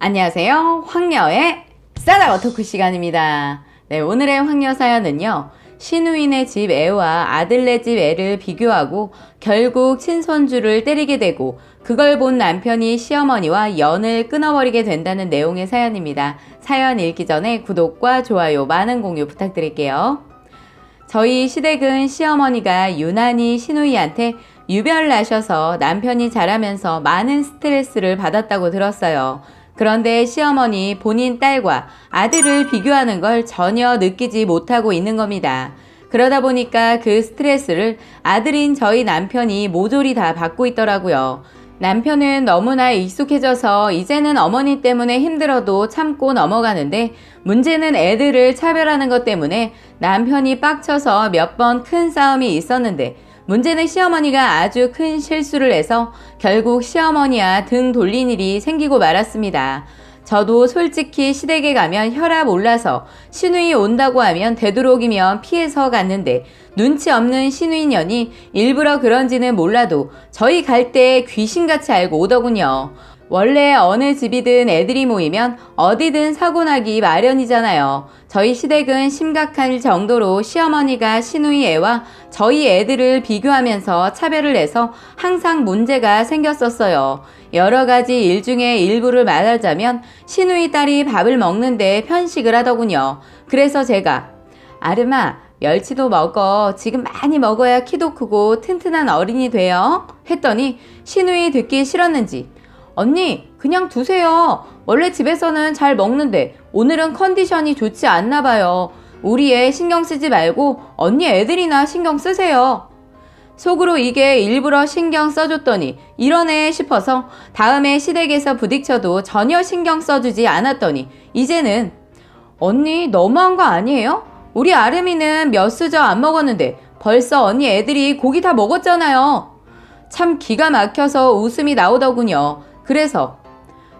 안녕하세요. 황녀의 싸다고 토크 시간입니다. 네, 오늘의 황녀 사연은요. 시누이네 집 애와 아들네 집 애를 비교하고 결국 친손주를 때리게 되고 그걸 본 남편이 시어머니와 연을 끊어버리게 된다는 내용의 사연입니다. 사연 읽기 전에 구독과 좋아요, 많은 공유 부탁드릴게요. 저희 시댁은 시어머니가 유난히 시누이한테 유별나셔서 남편이 자라면서 많은 스트레스를 받았다고 들었어요. 그런데 시어머니 본인 딸과 아들을 비교하는 걸 전혀 느끼지 못하고 있는 겁니다. 그러다 보니까 그 스트레스를 아들인 저희 남편이 모조리 다 받고 있더라고요. 남편은 너무나 익숙해져서 이제는 어머니 때문에 힘들어도 참고 넘어가는데 문제는 애들을 차별하는 것 때문에 남편이 빡쳐서 몇 번 큰 싸움이 있었는데 문제는 시어머니가 아주 큰 실수를 해서 결국 시어머니와 등 돌린 일이 생기고 말았습니다. 저도 솔직히 시댁에 가면 혈압 올라서 시누이 온다고 하면 되도록이면 피해서 갔는데 눈치 없는 시누이년이 일부러 그런지는 몰라도 저희 갈 때 귀신같이 알고 오더군요. 원래 어느 집이든 애들이 모이면 어디든 사고 나기 마련이잖아요. 저희 시댁은 심각할 정도로 시어머니가 시누이 애와 저희 애들을 비교하면서 차별을 해서 항상 문제가 생겼었어요. 여러 가지 일 중에 일부를 말하자면 시누이 딸이 밥을 먹는데 편식을 하더군요. 그래서 제가 아름아, 멸치도 먹어. 지금 많이 먹어야 키도 크고 튼튼한 어린이 돼요. 했더니 시누이 듣기 싫었는지 언니 그냥 두세요. 원래 집에서는 잘 먹는데 오늘은 컨디션이 좋지 않나 봐요. 우리 애 신경 쓰지 말고 언니 애들이나 신경 쓰세요. 속으로 이게 일부러 신경 써줬더니 이러네 싶어서 다음에 시댁에서 부딪혀도 전혀 신경 써주지 않았더니 이제는 언니 너무한 거 아니에요? 우리 아름이는 몇 수저 안 먹었는데 벌써 언니 애들이 고기 다 먹었잖아요. 참 기가 막혀서 웃음이 나오더군요. 그래서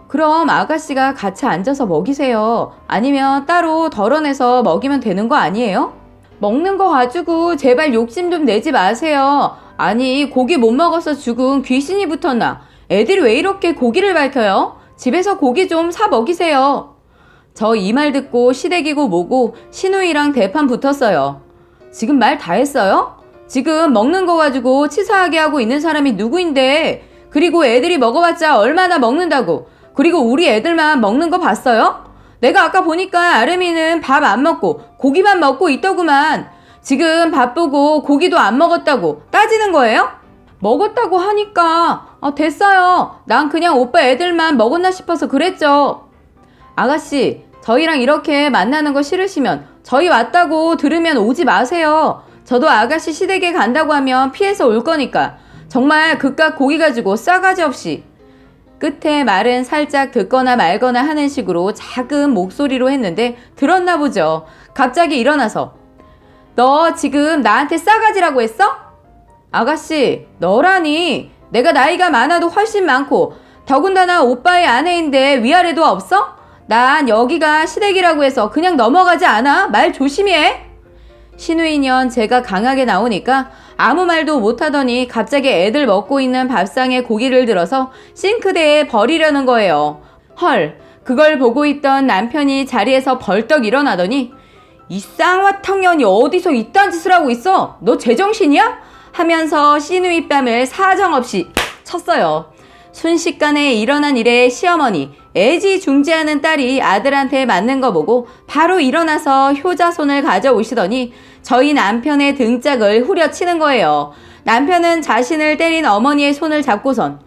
그럼 아가씨가 같이 앉아서 먹이세요. 아니면 따로 덜어내서 먹이면 되는 거 아니에요? 먹는 거 가지고 제발 욕심 좀 내지 마세요. 아니 고기 못 먹어서 죽은 귀신이 붙었나? 애들이 왜 이렇게 고기를 밝혀요? 집에서 고기 좀 사 먹이세요. 저 이 말 듣고 시댁이고 뭐고 시누이랑 대판 붙었어요. 지금 말 다 했어요? 지금 먹는 거 가지고 치사하게 하고 있는 사람이 누구인데? 그리고 애들이 먹어봤자 얼마나 먹는다고. 그리고 우리 애들만 먹는 거 봤어요? 내가 아까 보니까 아름이는 밥 안 먹고 고기만 먹고 있더구만. 지금 바쁘고 고기도 안 먹었다고 따지는 거예요? 먹었다고 하니까 됐어요. 난 그냥 오빠 애들만 먹었나 싶어서 그랬죠. 아가씨, 저희랑 이렇게 만나는 거 싫으시면 저희 왔다고 들으면 오지 마세요. 저도 아가씨 시댁에 간다고 하면 피해서 올 거니까. 정말 그깟 고기 가지고 싸가지 없이. 끝에 말은 살짝 듣거나 말거나 하는 식으로 작은 목소리로 했는데 들었나 보죠. 갑자기 일어나서 너 지금 나한테 싸가지라고 했어? 아가씨, 너라니. 내가 나이가 많아도 훨씬 많고 더군다나 오빠의 아내인데 위아래도 없어? 난 여기가 시댁이라고 해서 그냥 넘어가지 않아. 말 조심해. 시누이년 제가 강하게 나오니까 아무 말도 못하더니 갑자기 애들 먹고 있는 밥상에 고기를 들어서 싱크대에 버리려는 거예요. 헐, 그걸 보고 있던 남편이 자리에서 벌떡 일어나더니 이 쌍화탕년이 어디서 이딴 짓을 하고 있어? 너 제정신이야? 하면서 시누이 뺨을 사정없이 쳤어요. 순식간에 일어난 일에 시어머니 애지중지하는 딸이 아들한테 맞는 거 보고 바로 일어나서 효자손을 가져오시더니 저희 남편의 등짝을 후려치는 거예요. 남편은 자신을 때린 어머니의 손을 잡고선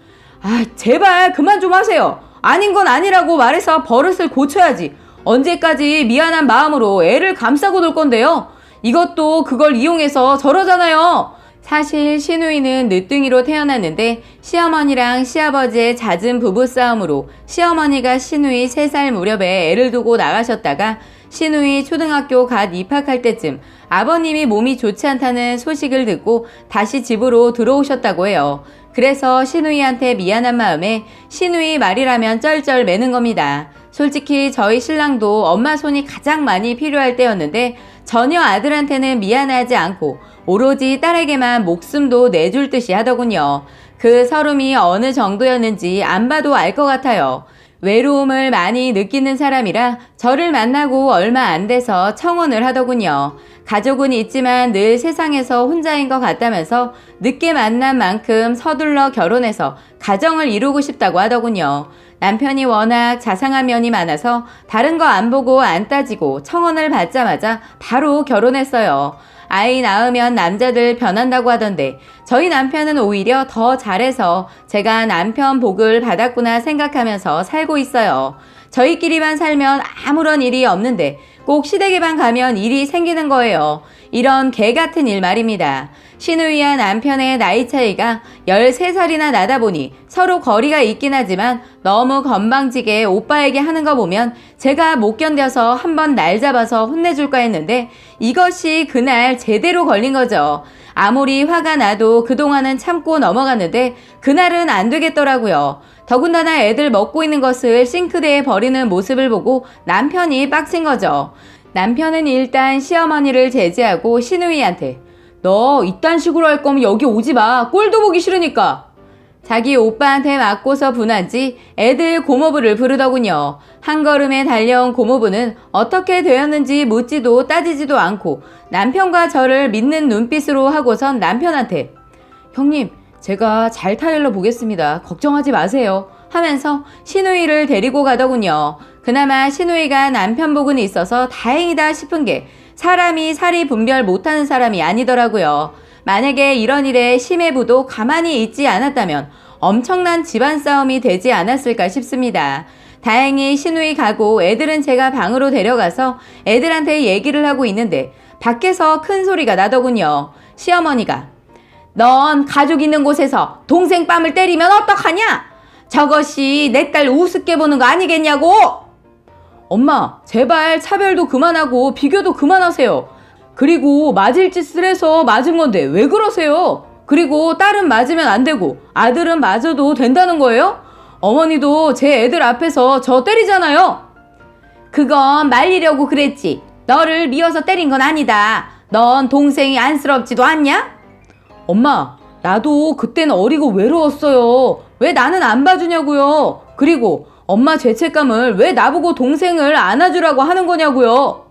제발 그만 좀 하세요. 아닌 건 아니라고 말해서 버릇을 고쳐야지. 언제까지 미안한 마음으로 애를 감싸고 놀 건데요. 이것도 그걸 이용해서 저러잖아요. 사실 시누이는 늦둥이로 태어났는데 시어머니랑 시아버지의 잦은 부부싸움으로 시어머니가 시누이 3살 무렵에 애를 두고 나가셨다가 시누이 초등학교 갓 입학할 때쯤 아버님이 몸이 좋지 않다는 소식을 듣고 다시 집으로 들어오셨다고 해요. 그래서 시누이한테 미안한 마음에 시누이 말이라면 쩔쩔 매는 겁니다. 솔직히 저희 신랑도 엄마 손이 가장 많이 필요할 때였는데 전혀 아들한테는 미안하지 않고 오로지 딸에게만 목숨도 내줄 듯이 하더군요. 그 서름이 어느 정도였는지 안 봐도 알 것 같아요. 외로움을 많이 느끼는 사람이라 저를 만나고 얼마 안 돼서 청혼을 하더군요. 가족은 있지만 늘 세상에서 혼자인 것 같다면서 늦게 만난 만큼 서둘러 결혼해서 가정을 이루고 싶다고 하더군요. 남편이 워낙 자상한 면이 많아서 다른 거 안 보고 안 따지고 청혼을 받자마자 바로 결혼했어요. 아이 낳으면 남자들 변한다고 하던데 저희 남편은 오히려 더 잘해서 제가 남편 복을 받았구나 생각하면서 살고 있어요. 저희끼리만 살면 아무런 일이 없는데 꼭 시댁에만 가면 일이 생기는 거예요. 이런 개 같은 일 말입니다. 시누이와 남편의 나이 차이가 13살이나 나다 보니 서로 거리가 있긴 하지만 너무 건방지게 오빠에게 하는 거 보면 제가 못 견뎌서 한번 날 잡아서 혼내줄까 했는데 이것이 그날 제대로 걸린 거죠. 아무리 화가 나도 그동안은 참고 넘어갔는데 그날은 안 되겠더라고요. 더군다나 애들 먹고 있는 것을 싱크대에 버리는 모습을 보고 남편이 빡친 거죠. 남편은 일단 시어머니를 제지하고 시누이한테 너 이딴 식으로 할 거면 여기 오지 마. 꼴도 보기 싫으니까. 자기 오빠한테 맞고서 분한지 애들 고모부를 부르더군요. 한 걸음에 달려온 고모부는 어떻게 되었는지 묻지도 따지지도 않고 남편과 저를 믿는 눈빛으로 하고선 남편한테 형님 제가 잘 타일러 보겠습니다. 걱정하지 마세요. 하면서 시누이를 데리고 가더군요. 그나마 시누이가 남편 복은 있어서 다행이다 싶은 게 사람이 사리 분별 못하는 사람이 아니더라고요. 만약에 이런 일에 심해부도 가만히 있지 않았다면 엄청난 집안 싸움이 되지 않았을까 싶습니다. 다행히 시누이 가고 애들은 제가 방으로 데려가서 애들한테 얘기를 하고 있는데 밖에서 큰 소리가 나더군요. 시어머니가 넌 가족 있는 곳에서 동생 뺨을 때리면 어떡하냐? 저것이 내 딸 우습게 보는 거 아니겠냐고? 엄마, 제발 차별도 그만하고 비교도 그만하세요. 그리고 맞을 짓을 해서 맞은 건데 왜 그러세요? 그리고 딸은 맞으면 안 되고 아들은 맞아도 된다는 거예요? 어머니도 제 애들 앞에서 저 때리잖아요. 그건 말리려고 그랬지. 너를 미워서 때린 건 아니다. 넌 동생이 안쓰럽지도 않냐? 엄마, 나도 그땐 어리고 외로웠어요. 왜 나는 안 봐주냐고요. 그리고 엄마 죄책감을 왜 나보고 동생을 안아주라고 하는 거냐고요.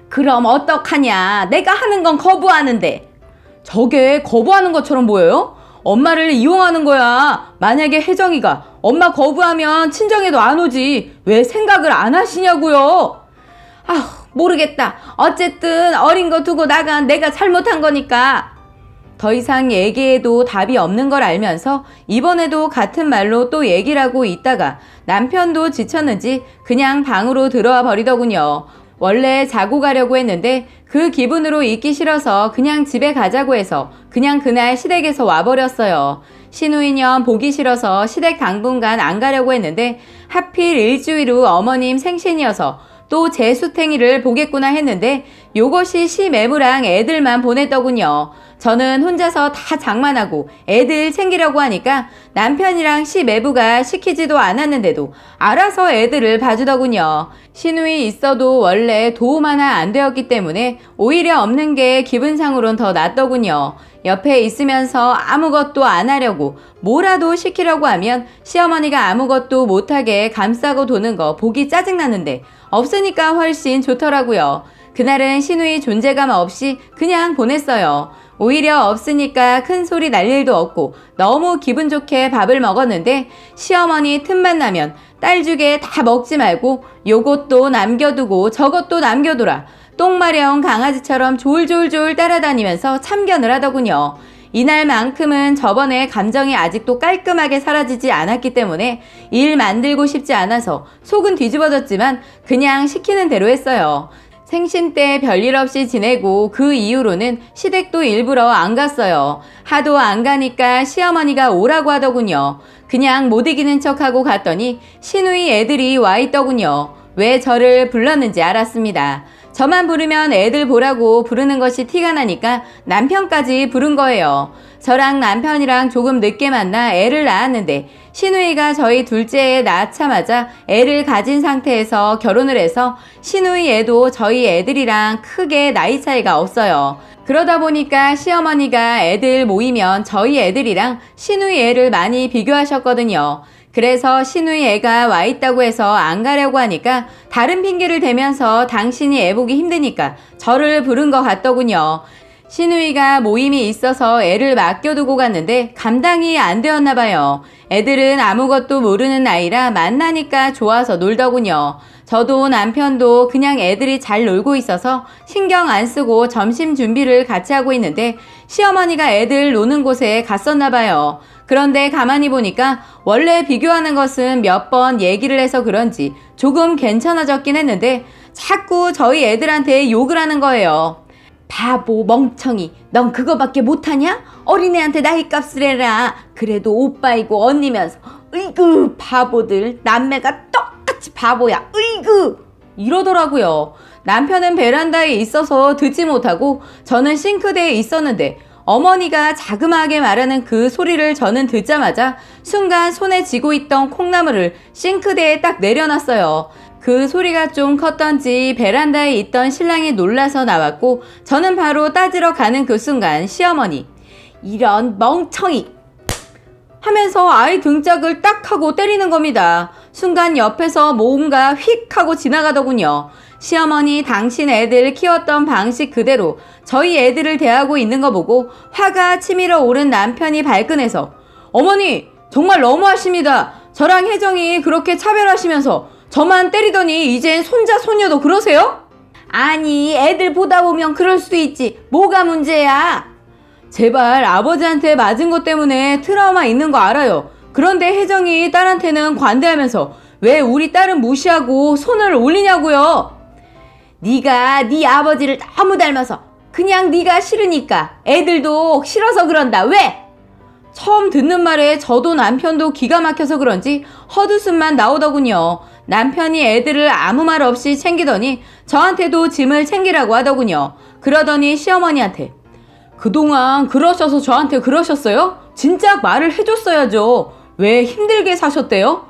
그럼 어떡하냐. 내가 하는 건 거부하는데. 저게 거부하는 것처럼 보여요? 엄마를 이용하는 거야. 만약에 혜정이가 엄마 거부하면 친정에도 안 오지. 왜 생각을 안 하시냐고요. 모르겠다. 어쨌든 어린 거 두고 나간 내가 잘못한 거니까. 더 이상 얘기해도 답이 없는 걸 알면서 이번에도 같은 말로 또 얘기를 하고 있다가 남편도 지쳤는지 그냥 방으로 들어와 버리더군요. 원래 자고 가려고 했는데 그 기분으로 있기 싫어서 그냥 집에 가자고 해서 그냥 그날 시댁에서 와버렸어요. 시누이년 보기 싫어서 시댁 당분간 안 가려고 했는데 하필 일주일 후 어머님 생신이어서 또 제 수탱이를 보겠구나 했는데 요것이 시매무랑 애들만 보냈더군요. 저는 혼자서 다 장만하고 애들 챙기려고 하니까 남편이랑 시매부가 시키지도 않았는데도 알아서 애들을 봐주더군요. 시누이 있어도 원래 도움 하나 안 되었기 때문에 오히려 없는 게 기분상으론 더 낫더군요. 옆에 있으면서 아무것도 안 하려고 뭐라도 시키려고 하면 시어머니가 아무것도 못하게 감싸고 도는 거 보기 짜증나는데 없으니까 훨씬 좋더라고요. 그날은 시누이 존재감 없이 그냥 보냈어요. 오히려 없으니까 큰 소리 날 일도 없고 너무 기분 좋게 밥을 먹었는데 시어머니 틈만 나면 딸 주게 다 먹지 말고 요것도 남겨두고 저것도 남겨둬라. 똥 마려운 강아지처럼 졸졸졸 따라다니면서 참견을 하더군요. 이날만큼은 저번에 감정이 아직도 깔끔하게 사라지지 않았기 때문에 일 만들고 싶지 않아서 속은 뒤집어졌지만 그냥 시키는 대로 했어요. 생신 때 별일 없이 지내고 그 이후로는 시댁도 일부러 안 갔어요. 하도 안 가니까 시어머니가 오라고 하더군요. 그냥 못 이기는 척하고 갔더니 시누이 애들이 와 있더군요. 왜 저를 불렀는지 알았습니다. 저만 부르면 애들 보라고 부르는 것이 티가 나니까 남편까지 부른 거예요. 저랑 남편이랑 조금 늦게 만나 애를 낳았는데 시누이가 저희 둘째 애 낳자마자 애를 가진 상태에서 결혼을 해서 시누이 애도 저희 애들이랑 크게 나이 차이가 없어요. 그러다 보니까 시어머니가 애들 모이면 저희 애들이랑 시누이 애를 많이 비교하셨거든요. 그래서 시누이 애가 와 있다고 해서 안 가려고 하니까 다른 핑계를 대면서 당신이 애 보기 힘드니까 저를 부른 것 같더군요. 시누이가 모임이 있어서 애를 맡겨두고 갔는데 감당이 안 되었나 봐요. 애들은 아무것도 모르는 나이라 만나니까 좋아서 놀더군요. 저도 남편도 그냥 애들이 잘 놀고 있어서 신경 안 쓰고 점심 준비를 같이 하고 있는데 시어머니가 애들 노는 곳에 갔었나 봐요. 그런데 가만히 보니까 원래 비교하는 것은 몇 번 얘기를 해서 그런지 조금 괜찮아졌긴 했는데 자꾸 저희 애들한테 욕을 하는 거예요. 바보 멍청이, 넌 그거밖에 못하냐? 어린애한테 나이값을 해라. 그래도 오빠이고 언니면서 으이그 바보들, 남매가 똑같이 바보야. 으이그 이러더라고요. 남편은 베란다에 있어서 듣지 못하고 저는 싱크대에 있었는데 어머니가 자그마하게 말하는 그 소리를 저는 듣자마자 순간 손에 쥐고 있던 콩나물을 싱크대에 딱 내려놨어요. 그 소리가 좀 컸던지 베란다에 있던 신랑이 놀라서 나왔고 저는 바로 따지러 가는 그 순간 시어머니 이런 멍청이 하면서 아이 등짝을 딱 하고 때리는 겁니다. 순간 옆에서 뭔가 휙 하고 지나가더군요. 시어머니 당신 애들 키웠던 방식 그대로 저희 애들을 대하고 있는 거 보고 화가 치밀어 오른 남편이 발끈해서 어머니 정말 너무하십니다. 저랑 혜정이 그렇게 차별하시면서 저만 때리더니 이젠 손자 손녀도 그러세요? 아니 애들 보다 보면 그럴 수 있지. 뭐가 문제야? 제발 아버지한테 맞은 것 때문에 트라우마 있는 거 알아요. 그런데 혜정이 딸한테는 관대하면서 왜 우리 딸은 무시하고 손을 올리냐고요. 네가 네 아버지를 너무 닮아서 그냥 네가 싫으니까 애들도 싫어서 그런다. 왜? 처음 듣는 말에 저도 남편도 기가 막혀서 그런지 헛웃음만 나오더군요. 남편이 애들을 아무 말 없이 챙기더니 저한테도 짐을 챙기라고 하더군요. 그러더니 시어머니한테 그동안 그러셔서 저한테 그러셨어요? 진작 말을 해줬어야죠. 왜 힘들게 사셨대요?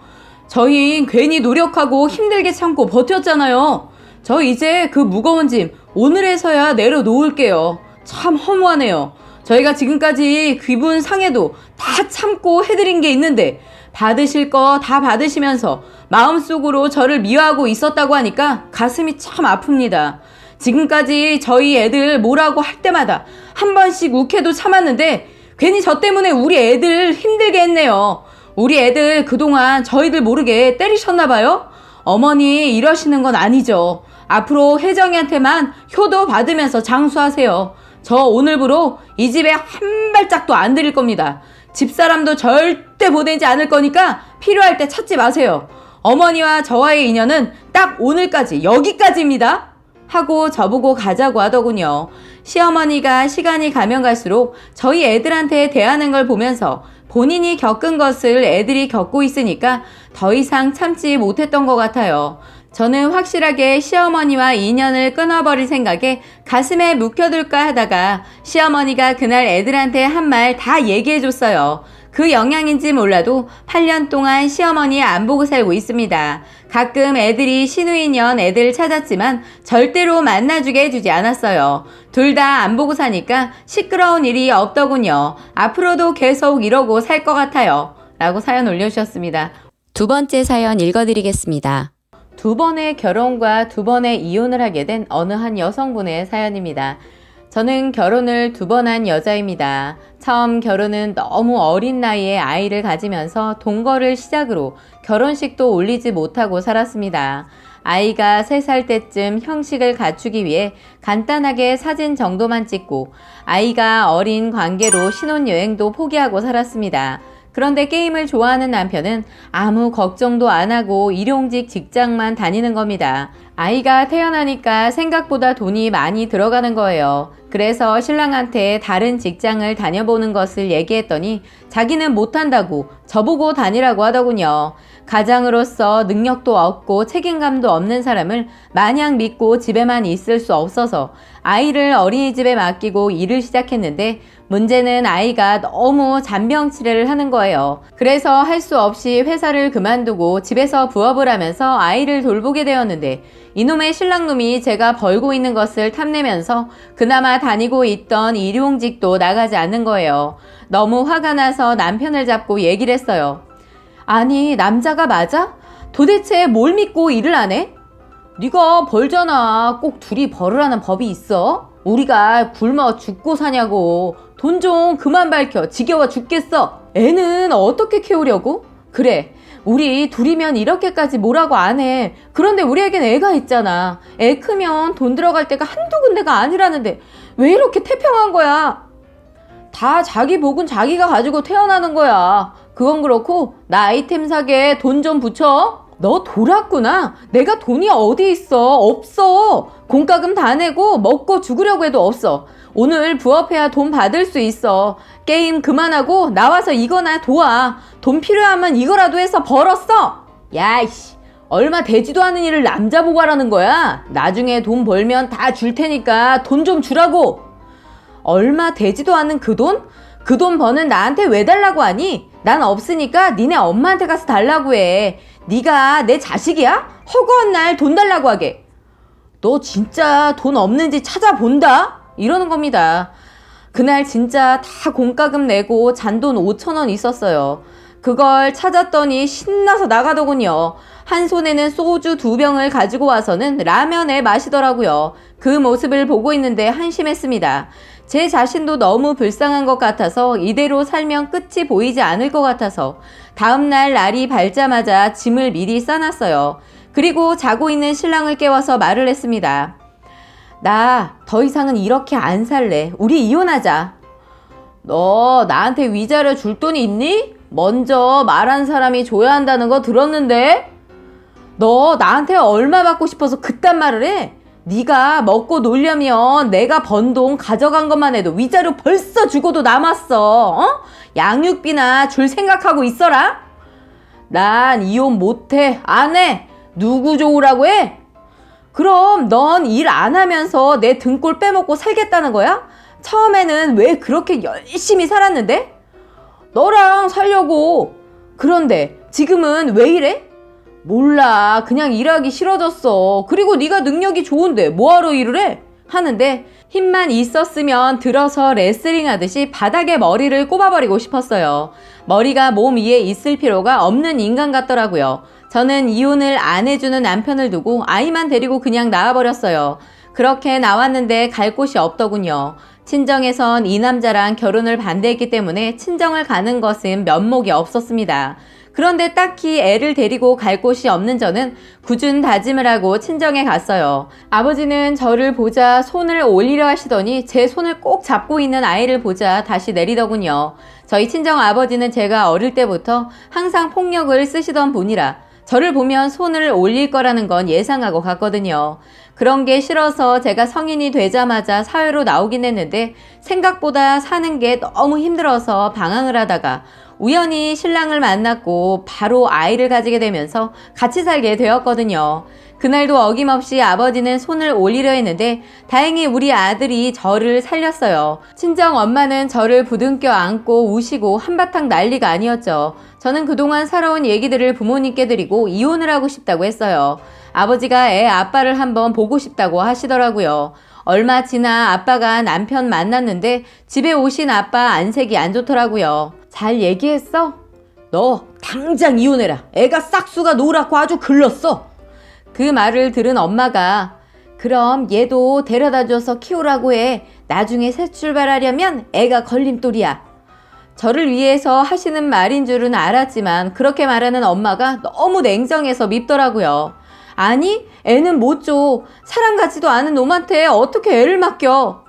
저희 괜히 노력하고 힘들게 참고 버텼잖아요. 저 이제 그 무거운 짐 오늘에서야 내려놓을게요. 참 허무하네요. 저희가 지금까지 기분 상해도 다 참고 해드린 게 있는데 받으실 거 다 받으시면서 마음속으로 저를 미워하고 있었다고 하니까 가슴이 참 아픕니다. 지금까지 저희 애들 뭐라고 할 때마다 한 번씩 욱해도 참았는데 괜히 저 때문에 우리 애들 힘들게 했네요. 우리 애들 그동안 저희들 모르게 때리셨나 봐요? 어머니 이러시는 건 아니죠. 앞으로 혜정이한테만 효도 받으면서 장수하세요. 저 오늘부로 이 집에 한 발짝도 안 들일 겁니다. 집사람도 절대 보내지 않을 거니까 필요할 때 찾지 마세요. 어머니와 저와의 인연은 딱 오늘까지 여기까지입니다. 하고 저보고 가자고 하더군요. 시어머니가 시간이 가면 갈수록 저희 애들한테 대하는 걸 보면서 본인이 겪은 것을 애들이 겪고 있으니까 더 이상 참지 못했던 것 같아요. 저는 확실하게 시어머니와 인연을 끊어버릴 생각에 가슴에 묵혀둘까 하다가 시어머니가 그날 애들한테 한 말 다 얘기해줬어요. 그 영향인지 몰라도 8년 동안 시어머니 안 보고 살고 있습니다. 가끔 애들이 시누이년 애들 찾았지만 절대로 만나주게 해주지 않았어요. 둘 다 안 보고 사니까 시끄러운 일이 없더군요. 앞으로도 계속 이러고 살 것 같아요. 라고 사연 올려주셨습니다. 두 번째 사연 읽어드리겠습니다. 두 번의 결혼과 두 번의 이혼을 하게 된 어느 한 여성분의 사연입니다. 저는 결혼을 두 번 한 여자입니다. 처음 결혼은 너무 어린 나이에 아이를 가지면서 동거를 시작으로 결혼식도 올리지 못하고 살았습니다. 아이가 3살 때쯤 형식을 갖추기 위해 간단하게 사진 정도만 찍고 아이가 어린 관계로 신혼여행도 포기하고 살았습니다. 그런데 게임을 좋아하는 남편은 아무 걱정도 안 하고 일용직 직장만 다니는 겁니다. 아이가 태어나니까 생각보다 돈이 많이 들어가는 거예요. 그래서 신랑한테 다른 직장을 다녀보는 것을 얘기했더니 자기는 못한다고 저보고 다니라고 하더군요. 가장으로서 능력도 없고 책임감도 없는 사람을 마냥 믿고 집에만 있을 수 없어서 아이를 어린이집에 맡기고 일을 시작했는데 문제는 아이가 너무 잔병치레를 하는 거예요. 그래서 할 수 없이 회사를 그만두고 집에서 부업을 하면서 아이를 돌보게 되었는데 이놈의 신랑놈이 제가 벌고 있는 것을 탐내면서 그나마 다니고 있던 일용직도 나가지 않는 거예요. 너무 화가 나서 남편을 잡고 얘기를 했어요. 아니, 남자가 맞아? 도대체 뭘 믿고 일을 안 해? 네가 벌잖아. 꼭 둘이 벌을 하는 법이 있어? 우리가 굶어 죽고 사냐고. 돈 좀 그만 밝혀. 지겨워 죽겠어. 애는 어떻게 키우려고? 그래, 우리 둘이면 이렇게까지 뭐라고 안 해. 그런데 우리에겐 애가 있잖아. 애 크면 돈 들어갈 데가 한두 군데가 아니라는데 왜 이렇게 태평한 거야? 다 자기 복은 자기가 가지고 태어나는 거야. 그건 그렇고 나 아이템 사게 돈 좀 붙여. 너 돌았구나. 내가 돈이 어디 있어. 없어. 공과금 다 내고 먹고 죽으려고 해도 없어. 오늘 부업해야 돈 받을 수 있어. 게임 그만하고 나와서 이거나 도와. 돈 필요하면 이거라도 해서 벌었어. 야이씨, 얼마 되지도 않은 일을 남자 보고 하라는 거야. 나중에 돈 벌면 다 줄 테니까 돈 좀 주라고. 얼마 되지도 않은 그 돈? 그 돈 버는 나한테 왜 달라고 하니? 난 없으니까 니네 엄마한테 가서 달라고 해. 네가 내 자식이야? 허구한 날 돈 달라고 하게. 너 진짜 돈 없는지 찾아본다? 이러는 겁니다. 그날 진짜 다 공과금 내고 잔돈 5,000원 있었어요. 그걸 찾았더니 신나서 나가더군요. 한 손에는 소주 2병을 가지고 와서는 라면에 마시더라고요. 그 모습을 보고 있는데 한심했습니다. 제 자신도 너무 불쌍한 것 같아서 이대로 살면 끝이 보이지 않을 것 같아서 다음날 날이 밝자마자 짐을 미리 싸놨어요. 그리고 자고 있는 신랑을 깨워서 말을 했습니다. 나 더 이상은 이렇게 안 살래. 우리 이혼하자. 너 나한테 위자료 줄 돈이 있니? 먼저 말한 사람이 줘야 한다는 거 들었는데? 너 나한테 얼마 받고 싶어서 그딴 말을 해? 네가 먹고 놀려면 내가 번 돈 가져간 것만 해도 위자료 벌써 주고도 남았어. 어? 양육비나 줄 생각하고 있어라. 난 이혼 못해. 안 해. 누구 좋으라고 해? 그럼 넌 일 안 하면서 내 등골 빼먹고 살겠다는 거야? 처음에는 왜 그렇게 열심히 살았는데? 너랑 살려고. 그런데 지금은 왜 이래? 몰라. 그냥 일하기 싫어졌어. 그리고 네가 능력이 좋은데 뭐하러 일을 해? 하는데 힘만 있었으면 들어서 레슬링 하듯이 바닥에 머리를 꼽아버리고 싶었어요. 머리가 몸 위에 있을 필요가 없는 인간 같더라고요. 저는 이혼을 안 해주는 남편을 두고 아이만 데리고 그냥 나와버렸어요. 그렇게 나왔는데 갈 곳이 없더군요. 친정에선 이 남자랑 결혼을 반대했기 때문에 친정을 가는 것은 면목이 없었습니다. 그런데 딱히 애를 데리고 갈 곳이 없는 저는 굳은 다짐을 하고 친정에 갔어요. 아버지는 저를 보자 손을 올리려 하시더니 제 손을 꼭 잡고 있는 아이를 보자 다시 내리더군요. 저희 친정 아버지는 제가 어릴 때부터 항상 폭력을 쓰시던 분이라 저를 보면 손을 올릴 거라는 건 예상하고 갔거든요. 그런 게 싫어서 제가 성인이 되자마자 사회로 나오긴 했는데 생각보다 사는 게 너무 힘들어서 방황을 하다가 우연히 신랑을 만났고 바로 아이를 가지게 되면서 같이 살게 되었거든요. 그날도 어김없이 아버지는 손을 올리려 했는데 다행히 우리 아들이 저를 살렸어요. 친정 엄마는 저를 부둥켜 안고 우시고 한바탕 난리가 아니었죠. 저는 그동안 살아온 얘기들을 부모님께 드리고 이혼을 하고 싶다고 했어요. 아버지가 애 아빠를 한번 보고 싶다고 하시더라고요. 얼마 지나 아빠가 남편 만났는데 집에 오신 아빠 안색이 안 좋더라고요. 잘 얘기했어? 너 당장 이혼해라. 애가 싹수가 노랗고 아주 글렀어. 그 말을 들은 엄마가 그럼 얘도 데려다 줘서 키우라고 해. 나중에 새 출발하려면 애가 걸림돌이야. 저를 위해서 하시는 말인 줄은 알았지만 그렇게 말하는 엄마가 너무 냉정해서 밉더라고요. 아니, 애는 못 줘. 사람 같지도 않은 놈한테 어떻게 애를 맡겨.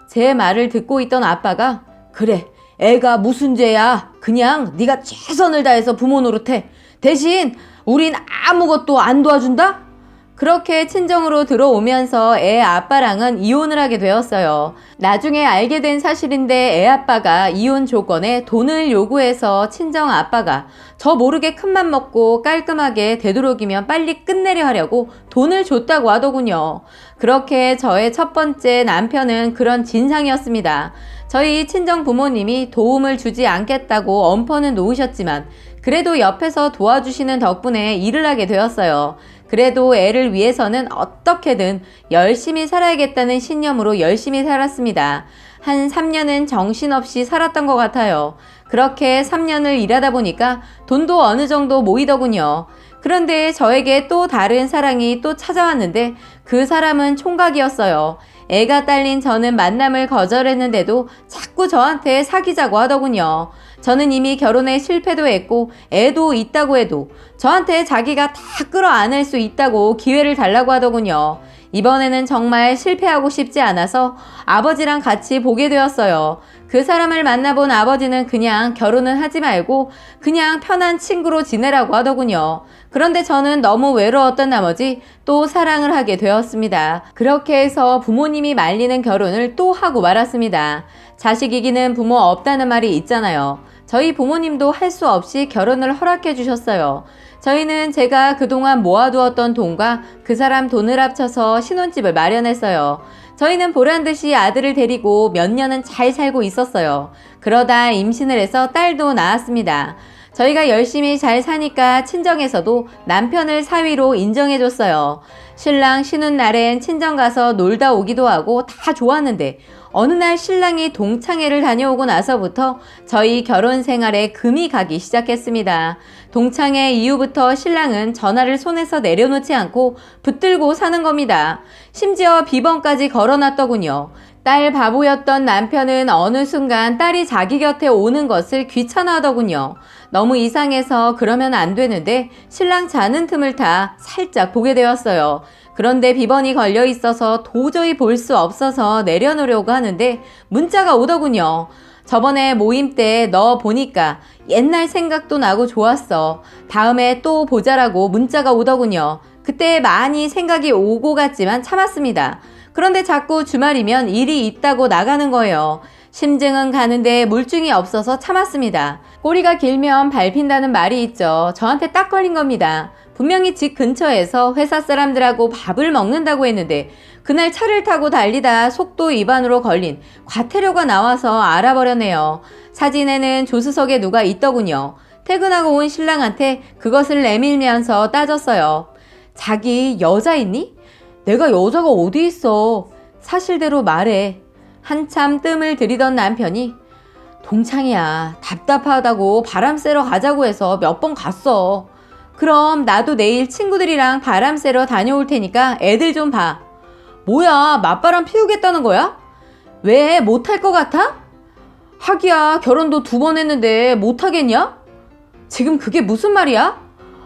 제 말을 듣고 있던 아빠가 그래, 애가 무슨 죄야. 그냥 네가 최선을 다해서 부모 노릇해. 대신 우린 아무것도 안 도와준다? 그렇게 친정으로 들어오면서 애 아빠랑은 이혼을 하게 되었어요. 나중에 알게 된 사실인데 애 아빠가 이혼 조건에 돈을 요구해서 친정 아빠가 저 모르게 큰맘 먹고 깔끔하게 되도록이면 빨리 끝내려 하려고 돈을 줬다고 하더군요. 그렇게 저의 첫 번째 남편은 그런 진상이었습니다. 저희 친정 부모님이 도움을 주지 않겠다고 엄포는 놓으셨지만 그래도 옆에서 도와주시는 덕분에 일을 하게 되었어요. 그래도 애를 위해서는 어떻게든 열심히 살아야겠다는 신념으로 열심히 살았습니다. 한 3년은 정신없이 살았던 것 같아요. 그렇게 3년을 일하다 보니까 돈도 어느 정도 모이더군요. 그런데 저에게 또 다른 사랑이 또 찾아왔는데 그 사람은 총각이었어요. 애가 딸린 저는 만남을 거절했는데도 자꾸 저한테 사귀자고 하더군요. 저는 이미 결혼에 실패도 했고 애도 있다고 해도 저한테 자기가 다 끌어안을 수 있다고 기회를 달라고 하더군요. 이번에는 정말 실패하고 싶지 않아서 아버지랑 같이 보게 되었어요. 그 사람을 만나본 아버지는 그냥 결혼은 하지 말고 그냥 편한 친구로 지내라고 하더군요. 그런데 저는 너무 외로웠던 나머지 또 사랑을 하게 되었습니다. 그렇게 해서 부모님이 말리는 결혼을 또 하고 말았습니다. 자식 이기는 부모 없다는 말이 있잖아요. 저희 부모님도 할 수 없이 결혼을 허락해 주셨어요. 저희는 제가 그동안 모아두었던 돈과 그 사람 돈을 합쳐서 신혼집을 마련했어요. 저희는 보란듯이 아들을 데리고 몇 년은 잘 살고 있었어요. 그러다 임신을 해서 딸도 낳았습니다. 저희가 열심히 잘 사니까 친정에서도 남편을 사위로 인정해줬어요. 신랑 쉬는 날엔 친정 가서 놀다 오기도 하고 다 좋았는데 어느 날 신랑이 동창회를 다녀오고 나서부터 저희 결혼 생활에 금이 가기 시작했습니다. 동창회 이후부터 신랑은 전화를 손에서 내려놓지 않고 붙들고 사는 겁니다. 심지어 비번까지 걸어놨더군요. 딸 바보였던 남편은 어느 순간 딸이 자기 곁에 오는 것을 귀찮아하더군요. 너무 이상해서 그러면 안 되는데 신랑 자는 틈을 타 살짝 보게 되었어요. 그런데 비번이 걸려 있어서 도저히 볼 수 없어서 내려놓으려고 하는데 문자가 오더군요. 저번에 모임 때 너 보니까 옛날 생각도 나고 좋았어. 다음에 또 보자라고 문자가 오더군요. 그때 많이 생각이 오고 갔지만 참았습니다. 그런데 자꾸 주말이면 일이 있다고 나가는 거예요. 심증은 가는데 물증이 없어서 참았습니다. 꼬리가 길면 밟힌다는 말이 있죠. 저한테 딱 걸린 겁니다. 분명히 집 근처에서 회사 사람들하고 밥을 먹는다고 했는데 그날 차를 타고 달리다 속도 위반으로 걸린 과태료가 나와서 알아버렸네요. 사진에는 조수석에 누가 있더군요. 퇴근하고 온 신랑한테 그것을 내밀면서 따졌어요. 자기 여자 있니? 내가 여자가 어디 있어? 사실대로 말해. 한참 뜸을 들이던 남편이 동창이야. 답답하다고 바람 쐬러 가자고 해서 몇 번 갔어. 그럼 나도 내일 친구들이랑 바람 쐬러 다녀올 테니까 애들 좀 봐. 뭐야, 맞바람 피우겠다는 거야? 왜, 못할 것 같아? 하기야, 결혼도 2번 했는데 못하겠냐? 지금 그게 무슨 말이야?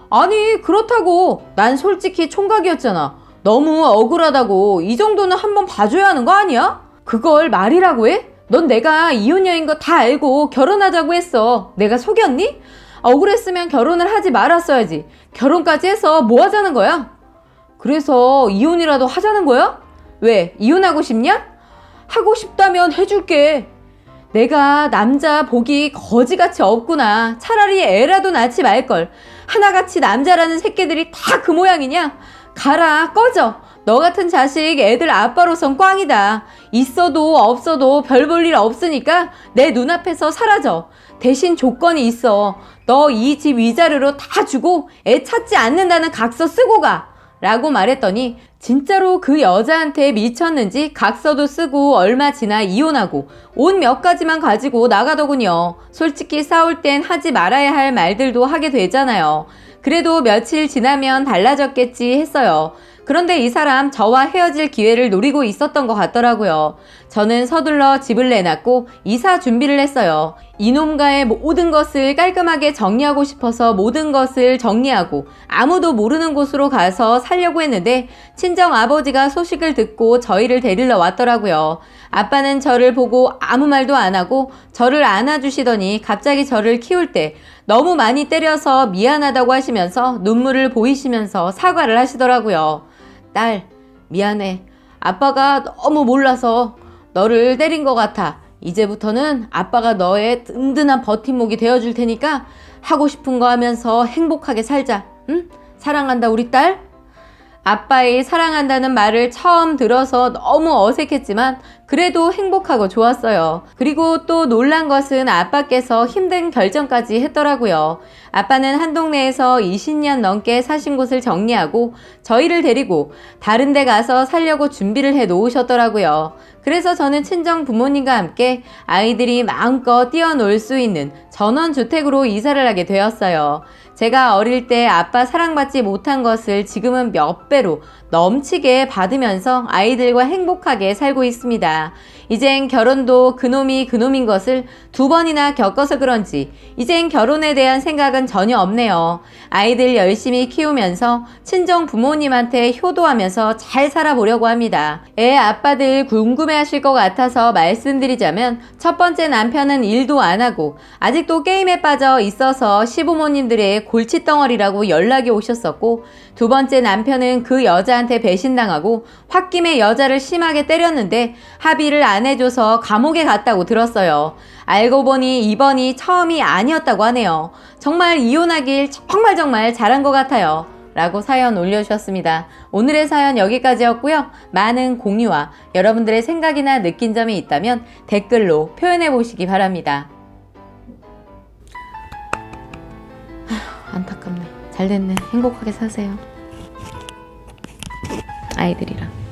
아니, 그렇다고. 난 솔직히 총각이었잖아. 너무 억울하다고. 이 정도는 한번 봐줘야 하는 거 아니야? 그걸 말이라고 해? 넌 내가 이혼녀인 거 다 알고 결혼하자고 했어. 내가 속였니? 억울했으면 결혼을 하지 말았어야지. 결혼까지 해서 뭐 하자는 거야? 그래서 이혼이라도 하자는 거야? 왜? 이혼하고 싶냐? 하고 싶다면 해줄게. 내가 남자 복이 거지같이 없구나. 차라리 애라도 낳지 말걸. 하나같이 남자라는 새끼들이 다 그 모양이냐? 가라, 꺼져. 너 같은 자식 애들 아빠로선 꽝이다. 있어도 없어도 별 볼 일 없으니까 내 눈앞에서 사라져. 대신 조건이 있어. 너 이 집 위자료로 다 주고 애 찾지 않는다는 각서 쓰고 가. 라고 말했더니 진짜로 그 여자한테 미쳤는지 각서도 쓰고 얼마 지나 이혼하고 옷 몇 가지만 가지고 나가더군요. 솔직히 싸울 땐 하지 말아야 할 말들도 하게 되잖아요. 그래도 며칠 지나면 달라졌겠지 했어요. 그런데 이 사람 저와 헤어질 기회를 노리고 있었던 것 같더라고요. 저는 서둘러 집을 내놨고 이사 준비를 했어요. 이놈과의 모든 것을 깔끔하게 정리하고 싶어서 모든 것을 정리하고 아무도 모르는 곳으로 가서 살려고 했는데 친정 아버지가 소식을 듣고 저희를 데리러 왔더라고요. 아빠는 저를 보고 아무 말도 안 하고 저를 안아주시더니 갑자기 저를 키울 때 너무 많이 때려서 미안하다고 하시면서 눈물을 보이시면서 사과를 하시더라고요. 딸, 미안해. 아빠가 너무 몰라서 너를 때린 것 같아. 이제부터는 아빠가 너의 든든한 버팀목이 되어줄 테니까 하고 싶은 거 하면서 행복하게 살자. 응? 사랑한다, 우리 딸. 아빠의 사랑한다는 말을 처음 들어서 너무 어색했지만 그래도 행복하고 좋았어요. 그리고 또 놀란 것은 아빠께서 힘든 결정까지 했더라고요. 아빠는 한 동네에서 20년 넘게 사신 곳을 정리하고 저희를 데리고 다른 데 가서 살려고 준비를 해 놓으셨더라고요. 그래서 저는 친정 부모님과 함께 아이들이 마음껏 뛰어놀 수 있는 전원주택으로 이사를 하게 되었어요. 제가 어릴 때 아빠 사랑받지 못한 것을 지금은 몇 배로 넘치게 받으면서 아이들과 행복하게 살고 있습니다. 이젠 결혼도 그놈이 그놈인 것을 2번이나 겪어서 그런지 이젠 결혼에 대한 생각은 전혀 없네요. 아이들 열심히 키우면서 친정 부모님한테 효도하면서 잘 살아보려고 합니다. 애 아빠들 궁금해하실 것 같아서 말씀드리자면 첫 번째 남편은 일도 안 하고 아직도 게임에 빠져 있어서 시부모님들의 골칫덩어리라고 연락이 오셨었고, 두 번째 남편은 그 여자한테 배신당하고 홧김에 여자를 심하게 때렸는데 합의를 안 해줘서 감옥에 갔다고 들었어요. 알고 보니 이번이 처음이 아니었다고 하네요. 정말 이혼하길 정말 잘한 것 같아요. 라고 사연 올려주셨습니다. 오늘의 사연 여기까지였고요. 많은 공유와 여러분들의 생각이나 느낀 점이 있다면 댓글로 표현해 보시기 바랍니다. 안타깝네. 잘 됐네. 행복하게 사세요. 아이들이랑.